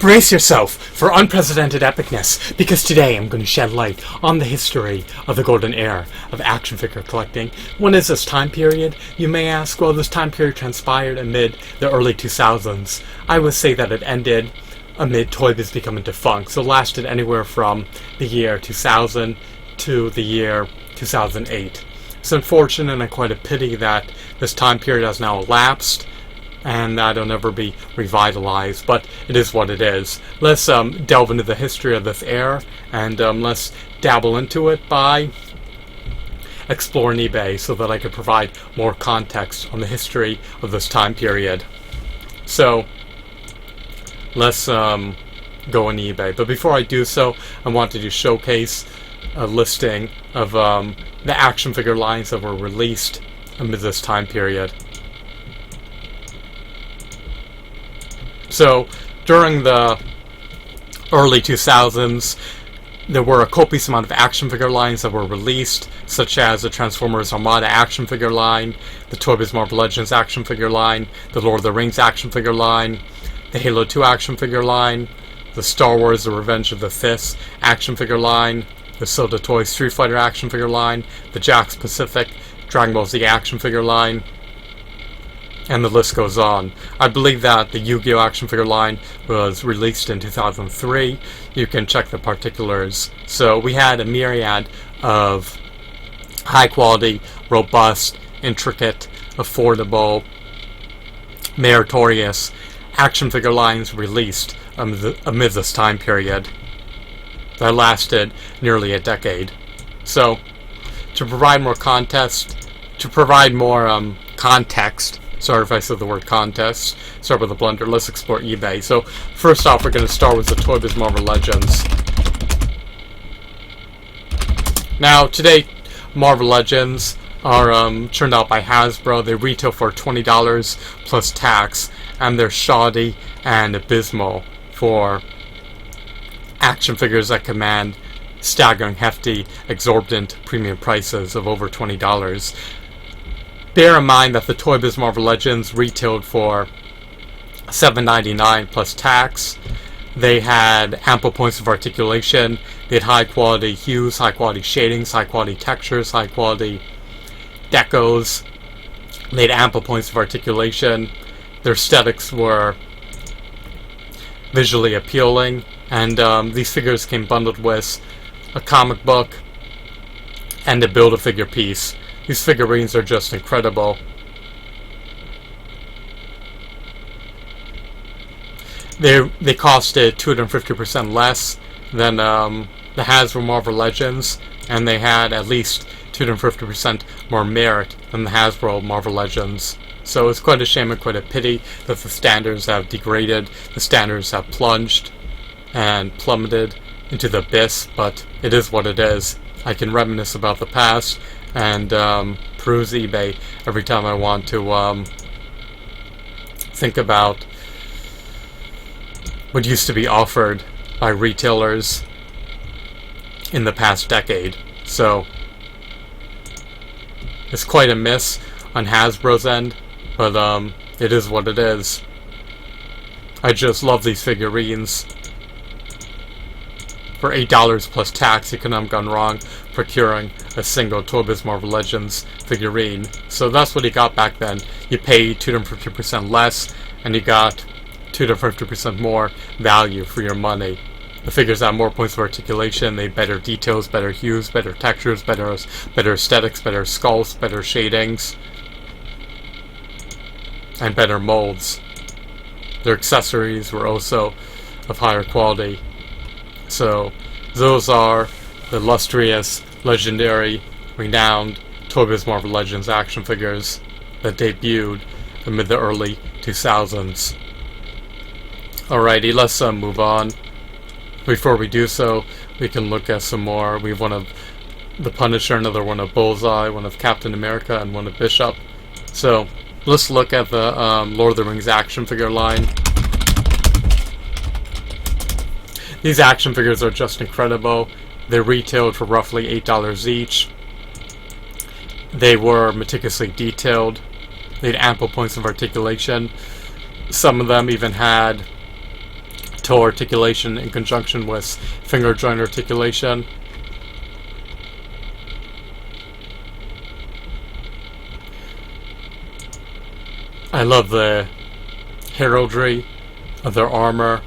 Brace yourself for unprecedented epicness, because today I'm going to shed light on the history of the golden era of action figure collecting. When is this time period? You may ask. Well, this time period transpired amid the early 2000s. I would say that it ended amid Toy Biz becoming defunct, so it lasted anywhere from the year 2000 to the year 2008. It's unfortunate and quite a pity that this time period has now elapsed, and that'll never be revitalized, but it is what it is. Let's delve into the history of this era, and let's dabble into it by exploring eBay so that I could provide more context on the history of this time period. So, let's go on eBay. But before I do so, I wanted to showcase a listing of the action figure lines that were released amid this time period. So, during the early 2000s, there were a copious amount of action figure lines that were released, such as the Transformers Armada action figure line, the Toy Biz Marvel Legends action figure line, the Lord of the Rings action figure line, the Halo 2 action figure line, the Star Wars The Revenge of the Sith action figure line, the Soda Toys Street Fighter action figure line, the Jakks Pacific Dragon Ball Z action figure line, and the list goes on. I believe that the Yu-Gi-Oh! Action figure line was released in 2003. You can check the particulars. So we had a myriad of high quality, robust, intricate, affordable, meritorious action figure lines released amid this time period that lasted nearly a decade. So, to provide more context, sorry if I said the word contest. Start with a blunder. Let's explore eBay. So, first off, we're going to start with the Toy Biz Marvel Legends. Now, today, Marvel Legends are churned out by Hasbro. They retail for $20 plus tax, and they're shoddy and abysmal for action figures that command staggering, hefty, exorbitant premium prices of over $20. Bear in mind that the Toy Biz Marvel Legends retailed for $7.99 plus tax. They had ample points of articulation. They had high quality hues, high quality shadings, high quality textures, high quality decos. They had ample points of articulation. Their aesthetics were visually appealing, and these figures came bundled with a comic book and a Build-A-Figure piece. These figurines are just incredible. They costed 250% less than the Hasbro Marvel Legends, and they had at least 250% more merit than the Hasbro Marvel Legends. So it's quite a shame and quite a pity that the standards have degraded, the standards have plunged and plummeted into the abyss, but it is what it is. I can reminisce about the past and peruse eBay every time I want to think about what used to be offered by retailers in the past decade. So it's quite a miss on Hasbro's end, but it is what it is. I just love these figurines. For $8 plus tax, you couldn't have gone wrong procuring a single Toy Biz Marvel Legends figurine. So that's what you got back then. You paid 250% less, and you got 250% more value for your money. The figures have more points of articulation, they have better details, better hues, better textures, better aesthetics, better sculpts, better shadings, and better molds. Their accessories were also of higher quality. So, those are the illustrious, legendary, renowned Toy Biz Marvel Legends action figures that debuted amid the early 2000s. Alrighty, let's move on. Before we do so, we can look at some more. We have one of the Punisher, another one of Bullseye, one of Captain America, and one of Bishop. So, let's look at the Lord of the Rings action figure line. These action figures are just incredible. They retailed for roughly $8 each. They were meticulously detailed. They had ample points of articulation. Some of them even had toe articulation in conjunction with finger joint articulation. I love the heraldry of their armor.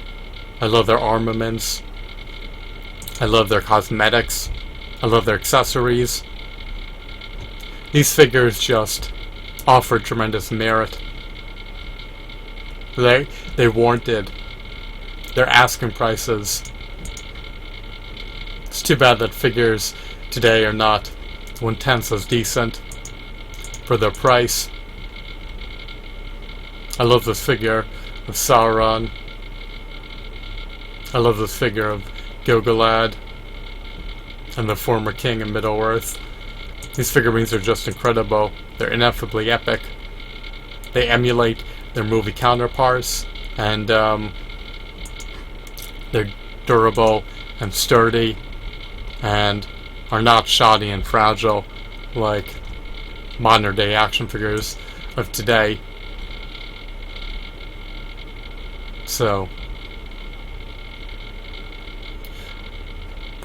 I love their armaments. I love their cosmetics. I love their accessories. These figures just offer tremendous merit. They warranted their asking prices. It's too bad that figures today are not 1/10 as decent for their price. I love this figure of Sauron. I love this figure of Gil-galad and the former king of Middle-earth. These figurines are just incredible. They're ineffably epic. They emulate their movie counterparts, and they're durable and sturdy and are not shoddy and fragile like modern day action figures of today. So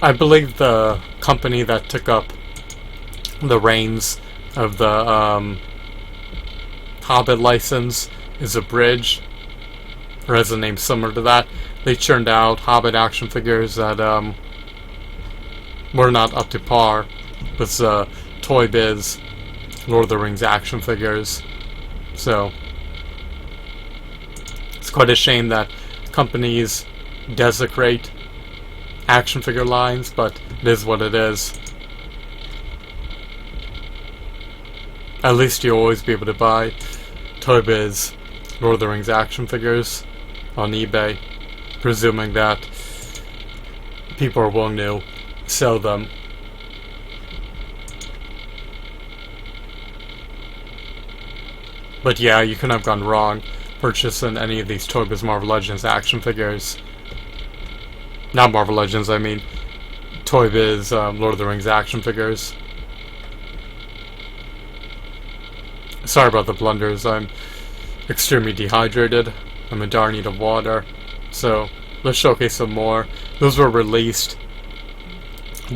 I believe the company that took up the reins of the Hobbit license is Abridged, or has a name similar to that. They churned out Hobbit action figures that were not up to par with Toy Biz Lord of the Rings action figures. So it's quite a shame that companies desecrate action figure lines, but it is what it is. At least you'll always be able to buy Toy Biz Lord of the Rings action figures on eBay, presuming that people are willing to sell them. But yeah, you couldn't have gone wrong purchasing any of these Toy Biz Marvel Legends action figures. Not Marvel Legends, I mean Toy Biz Lord of the Rings action figures. Sorry about the blunders, I'm extremely dehydrated. I'm in dire need of water. So, let's showcase some more. Those were released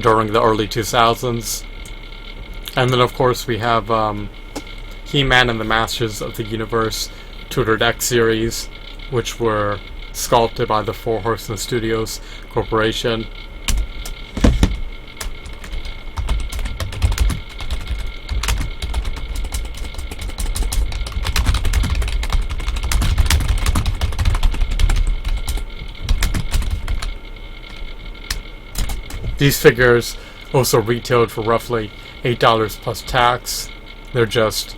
during the early 2000s. And then of course we have He-Man and the Masters of the Universe Tutor Deck series, which were sculpted by the Four Horsemen Studios Corporation. These figures also retailed for roughly $8 plus tax. They're just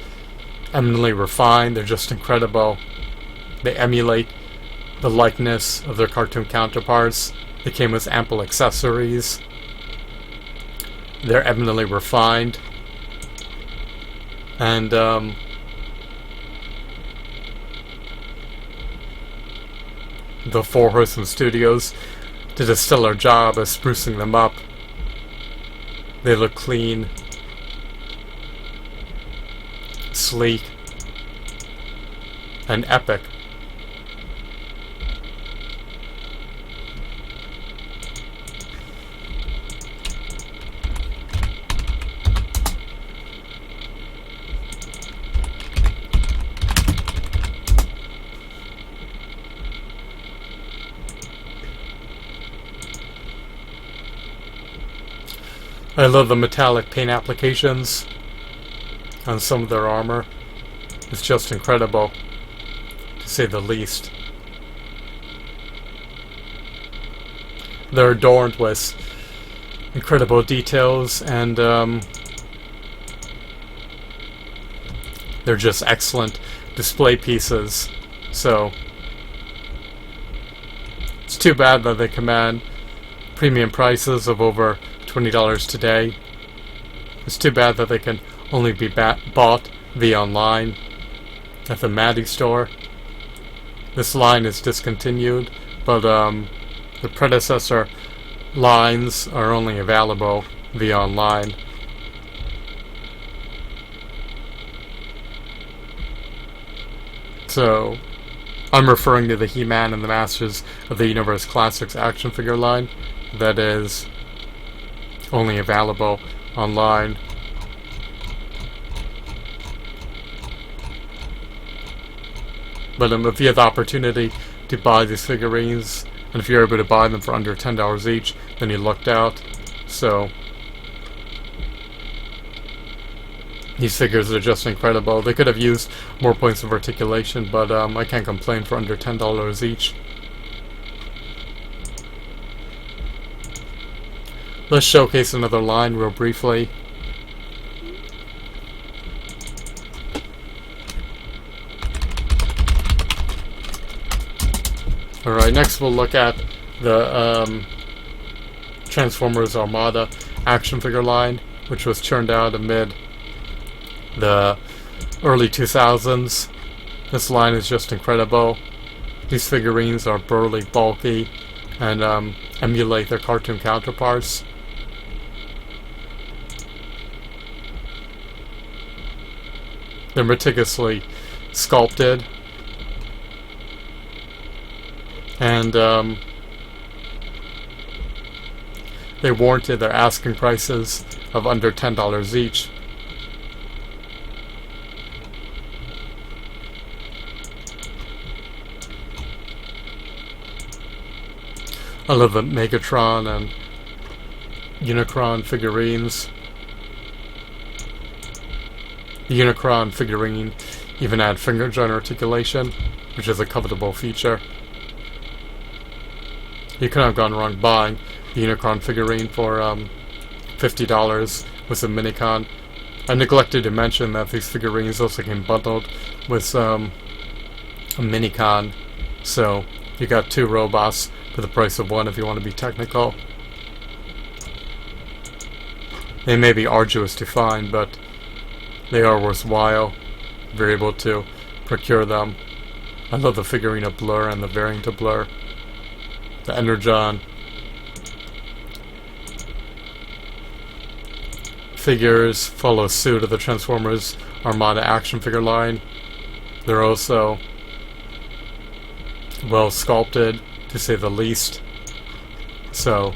eminently refined. They're just incredible. They emulate the likeness of their cartoon counterparts. They came with ample accessories. They're eminently refined. And the Four Horsemen Studios did a stellar job of sprucing them up. They look clean, sleek, and epic. I love the metallic paint applications on some of their armor. It's just incredible, to say the least. They're adorned with incredible details, and they're just excellent display pieces. So it's too bad that they command premium prices of over $20 today. It's too bad that they can only be bought via online at the Maddie store. This line is discontinued, but the predecessor lines are only available via online. So I'm referring to the He-Man and the Masters of the Universe Classics action figure line that is only available online. But if you have the opportunity to buy these figurines, and if you're able to buy them for under $10 each, then you lucked out. So these figures are just incredible. They could have used more points of articulation, but I can't complain for under $10 each. Let's showcase another line real briefly. Alright, next we'll look at the Transformers Armada action figure line, which was churned out amid the early 2000s. This line is just incredible. These figurines are burly, bulky, and emulate their cartoon counterparts. They're meticulously sculpted, and they warranted their asking prices of under $10 each. I love the Megatron and Unicron figurines. The Unicron figurine even had finger joint articulation, which is a covetable feature. You couldn't have gone wrong buying the Unicron figurine for $50 with some Minicon. I neglected to mention that these figurines also came bundled with a Minicon, so you got two robots for the price of one if you want to be technical. They may be arduous to find, but they are worthwhile if you're able to procure them. I love the figurine of Blur and the variant of Blur. The Energon figures follow suit of the Transformers Armada action figure line. They're also well sculpted, to say the least. So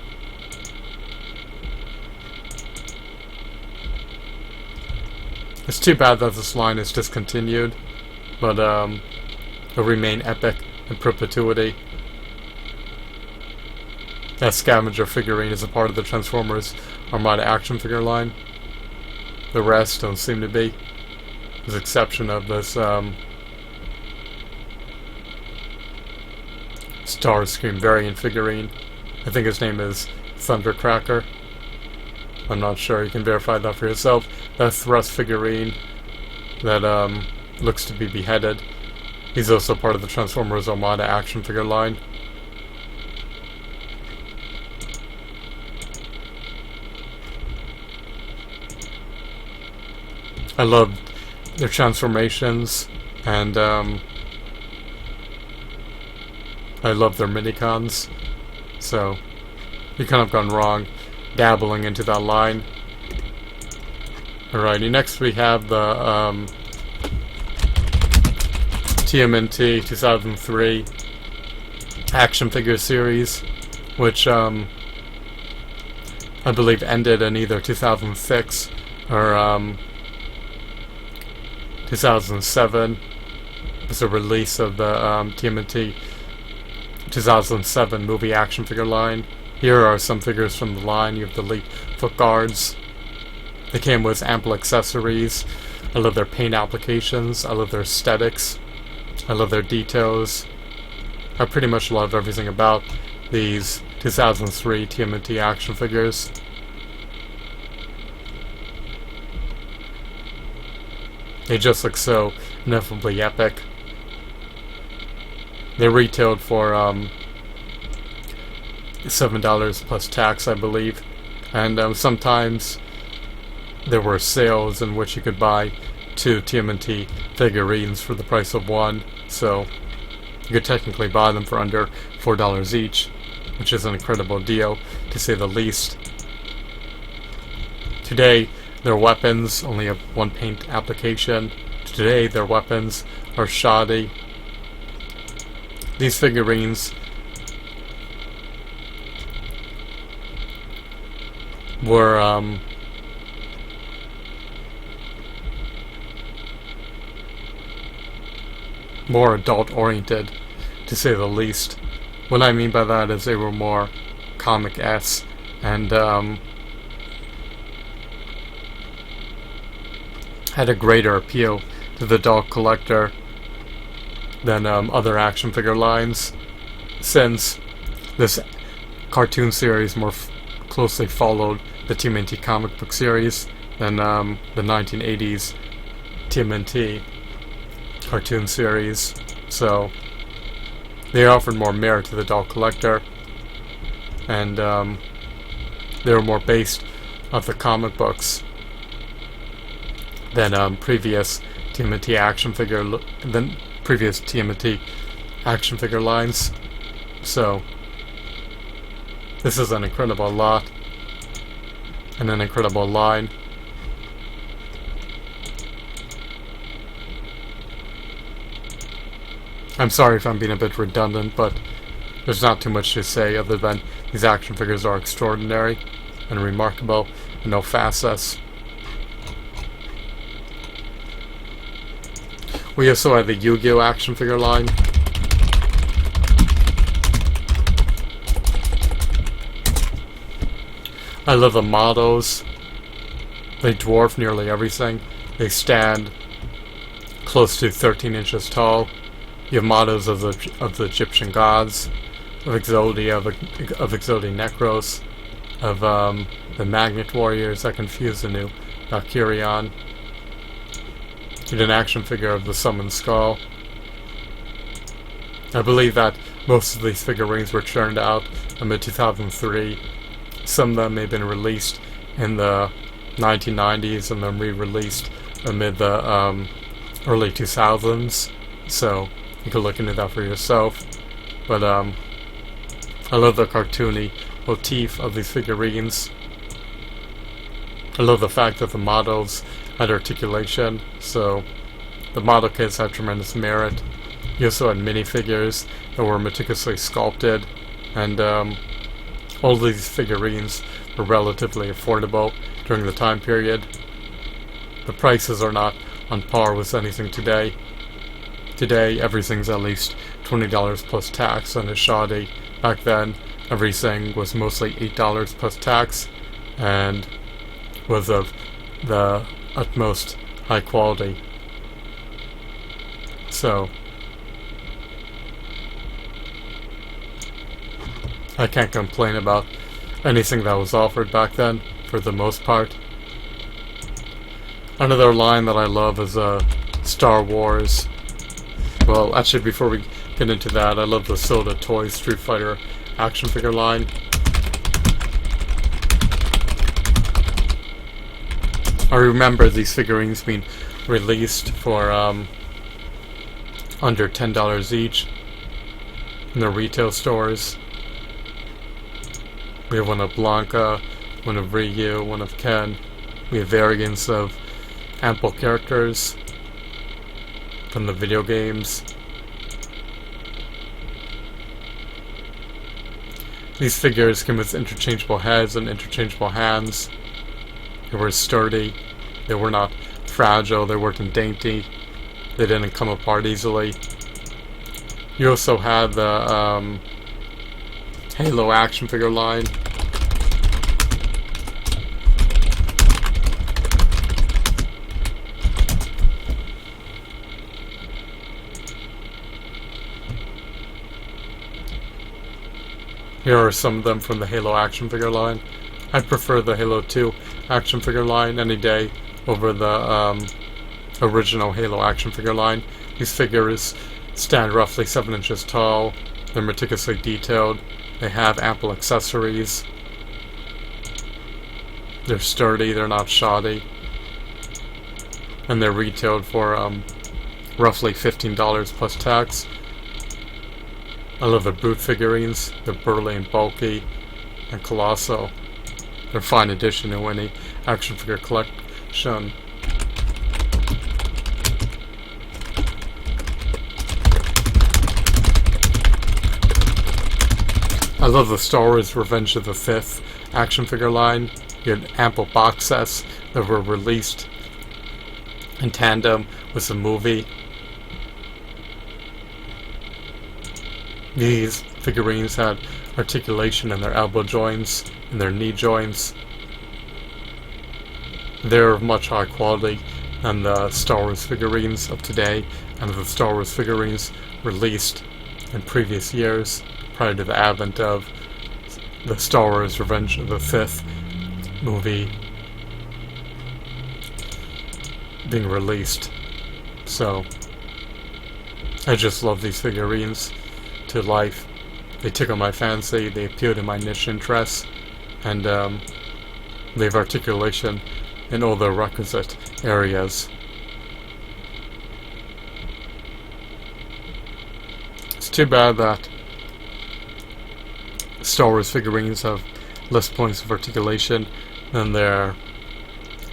it's too bad that this line is discontinued, but it'll remain epic in perpetuity. That scavenger figurine is a part of the Transformers Armada action figure line. The rest don't seem to be, with the exception of this Starscream variant figurine. I think his name is Thundercracker. I'm not sure, you can verify that for yourself. That Thrust figurine that looks to be beheaded. He's also part of the Transformers Armada action figure line. I love their transformations, and I love their Minicons, so you kind of gone wrong dabbling into that line. Alrighty, next we have the TMNT 2003 action figure series, which I believe ended in either 2006 or 2007. Was a release of the TMNT 2007 movie action figure line. Here are some figures from the line. You have the Elite foot guards. They came with ample accessories. I love their paint applications. I love their aesthetics. I love their details. I pretty much love everything about these 2003 TMNT action figures. They just look so ineffably epic. They retailed for $7 plus tax, I believe, and sometimes there were sales in which you could buy 2 TMNT figurines for the price of one, so you could technically buy them for under $4 each, which is an incredible deal, to say the least. Today, their weapons only have one paint application. Today, their weapons are shoddy. these figurines were more adult-oriented, to say the least. What I mean by that is they were more comic-esque and had a greater appeal to the adult collector than other action figure lines, since this cartoon series more closely followed the TMNT comic book series than the 1980s TMNT cartoon series. So they offered more merit to the adult collector, and they were more based off the comic books than previous TMNT action figure lines. So this is an incredible lot and an incredible line. I'm sorry if I'm being a bit redundant, but there's not too much to say other than these action figures are extraordinary and remarkable in no facets. We also have the Yu-Gi-Oh! Action figure line. I love the models. They dwarf nearly everything. They stand close to 13 inches tall. You have models of the Egyptian gods, of Exodia, of Exodia Necros, of the Magnet Warriors that confuse the new Valkyrion. You have an action figure of the Summoned Skull. I believe that most of these figurines were churned out in mid-2003. Some of them may have been released in the 1990s and then re-released amid the early 2000s. So you can look into that for yourself. But I love the cartoony motif of these figurines. I love the fact that the models had articulation, so the model kits had tremendous merit. You also had minifigures that were meticulously sculpted, and all of these figurines were relatively affordable during the time period. The prices are not on par with anything today. Today, everything's at least $20 plus tax and is shoddy. Back then, everything was mostly $8 plus tax and was of the utmost high quality. So I can't complain about anything that was offered back then, for the most part. Another line that I love is Star Wars. Well, actually, before we get into that, I love the Soda Toys Street Fighter action figure line. I remember these figurines being released for under $10 each in the retail stores. We have one of Blanca, one of Ryu, one of Ken. We have variants of ample characters from the video games. These figures came with interchangeable heads and interchangeable hands. They were sturdy, they were not fragile, they weren't dainty, they didn't come apart easily. You also had the Halo action figure line. Here are some of them from the Halo action figure line. I prefer the Halo 2 action figure line any day over the original Halo action figure line. These figures stand roughly 7 inches tall. They're meticulously detailed. They have ample accessories. They're sturdy, they're not shoddy. And they're retailed for roughly $15 plus tax. I love the Brute figurines. They're burly and bulky and colossal. They're a fine addition to any action figure collection. love the Star Wars Revenge of the Fifth action figure line. You had ample box sets that were released in tandem with the movie. These figurines had articulation in their elbow joints and their knee joints. They're of much higher quality than the Star Wars figurines of today and the Star Wars figurines released in previous years prior to the advent of the Star Wars Revenge of the Fifth movie being released. So I just love these figurines to life. They tickle my fancy, they appeal to my niche interests, and they have articulation in all the requisite areas. It's too bad that Star Wars figurines have less points of articulation than their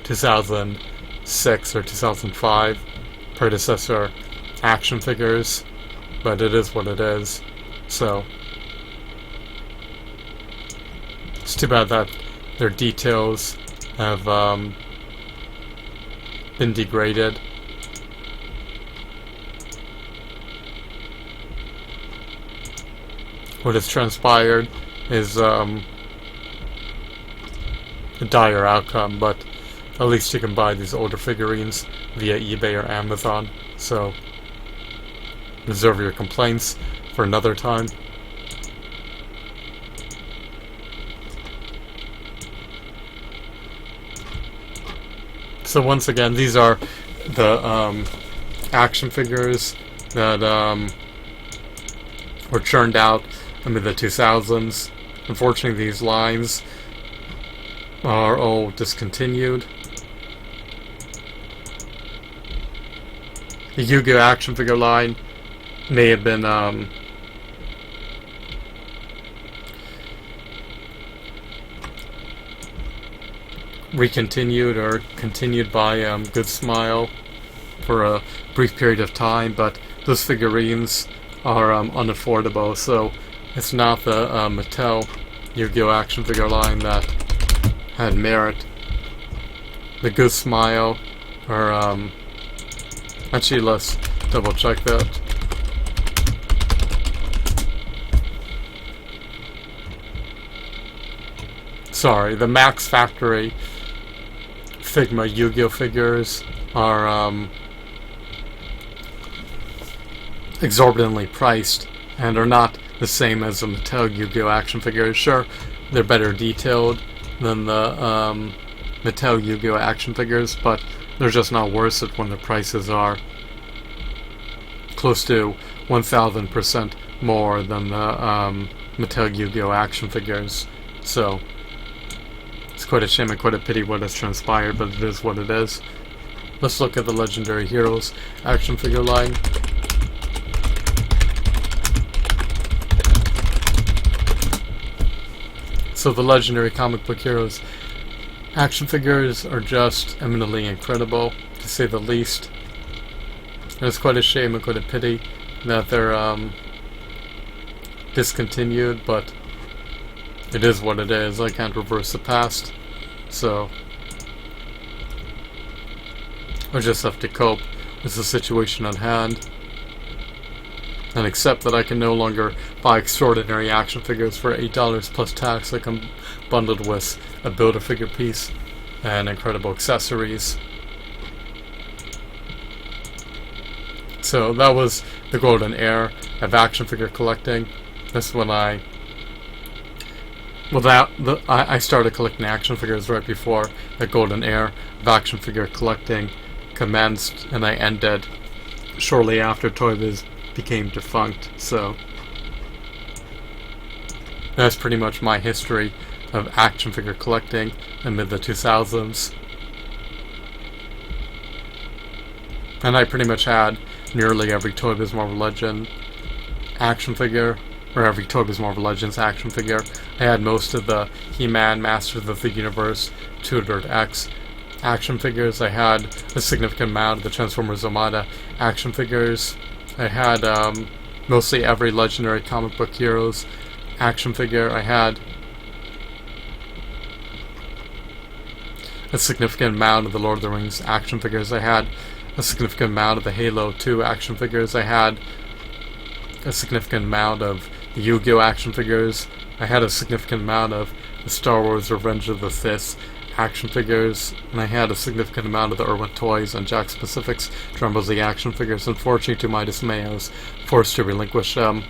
2006 or 2005 predecessor action figures, but it is what it is. So it's too bad that their details have been degraded. What has transpired is a dire outcome, but at least you can buy these older figurines via eBay or Amazon, so reserve your complaints for another time. So once again, these are the action figures that were churned out in the 2000s. Unfortunately, these lines are all discontinued. The Yu-Gi-Oh! Action figure line may have been recontinued or continued by Good Smile for a brief period of time, but those figurines are unaffordable, so it's not the Mattel Yu-Gi-Oh! Action figure line that had merit. The Good Smile, or actually let's double check that. Sorry, the Max Factory Figma Yu-Gi-Oh! Figures are exorbitantly priced and are not the same as the Mattel Yu-Gi-Oh! Action figures. Sure, they're better detailed than the Mattel Yu-Gi-Oh! Action figures, but they're just not worth it when the prices are close to 1,000% more than the Mattel Yu-Gi-Oh! Action figures. So it's quite a shame and quite a pity what has transpired, but it is what it is. Let's look at the Legendary Heroes action figure line. So the Legendary Comic Book Heroes action figures are just eminently incredible, to say the least. And it's quite a shame and quite a pity that they're discontinued, but it is what it is. I can't reverse the past, so I just have to cope with the situation at hand and accept that I can no longer buy extraordinary action figures for $8 plus tax that come bundled with a Build-A-Figure piece and incredible accessories. So that was the golden era of action figure collecting. That's when I started collecting action figures right before the golden era of action figure collecting commenced, and I ended shortly after Toy Biz became defunct. So that's pretty much my history of action figure collecting in mid the 2000s. And I pretty much had nearly every Toy Biz Marvel Legend action figure, or every Toy Biz Marvel Legends action figure. I had most of the He-Man, Masters of the Universe, Tutored X action figures. I had a significant amount of the Transformers Armada action figures. I had mostly every Legendary Comic Book Heroes action figure. I had a significant amount of the Lord of the Rings action figures. I had a significant amount of the Halo 2 action figures. I had a significant amount of the Yu-Gi-Oh! Action figures. I had a significant amount of the Star Wars Revenge of the Sith action figures, and I had a significant amount of the Irwin Toys and Jack Specifics Dragon Ball Z action figures. Unfortunately, to my dismay, I was forced to relinquish them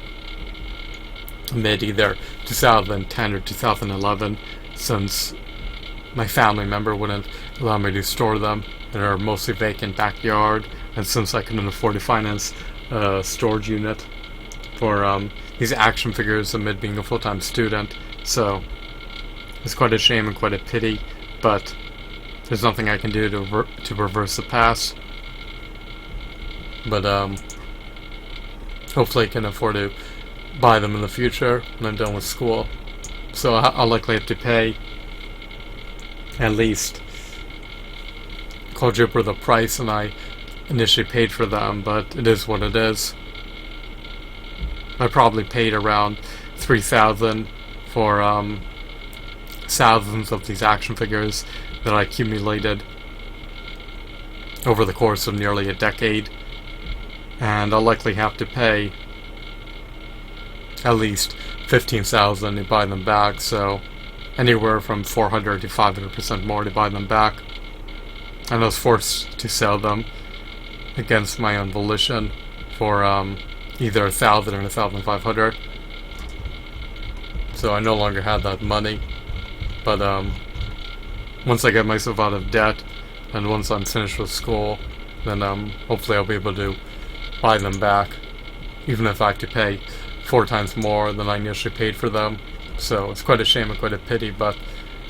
mid either 2010 or 2011, since my family member wouldn't allow me to store them in our mostly vacant backyard, and since I couldn't afford to finance a storage unit for these action figures amid being a full-time student. So it's quite a shame and quite a pity, but there's nothing I can do to reverse the past. But hopefully I can afford to buy them in the future when I'm done with school. So I'll likely have to pay at least quadruple the price than I initially paid for them, but it is what it is. I probably paid around $3,000 for thousands of these action figures that I accumulated over the course of nearly a decade, and I'll likely have to pay at least $15,000 to buy them back, so anywhere from 400 to 500% more to buy them back. And I was forced to sell them against my own volition for either 1,000 or 1,500. So I no longer had that money. But once I get myself out of debt, and once I'm finished with school, then hopefully I'll be able to buy them back, even if I have to pay 4 times more than I initially paid for them. So it's quite a shame and quite a pity, but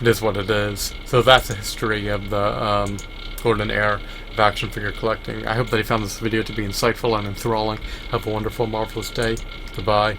it is what it is. So that's the history of the golden era of action figure collecting. I hope that you found this video to be insightful and enthralling. Have a wonderful, marvelous day. Goodbye.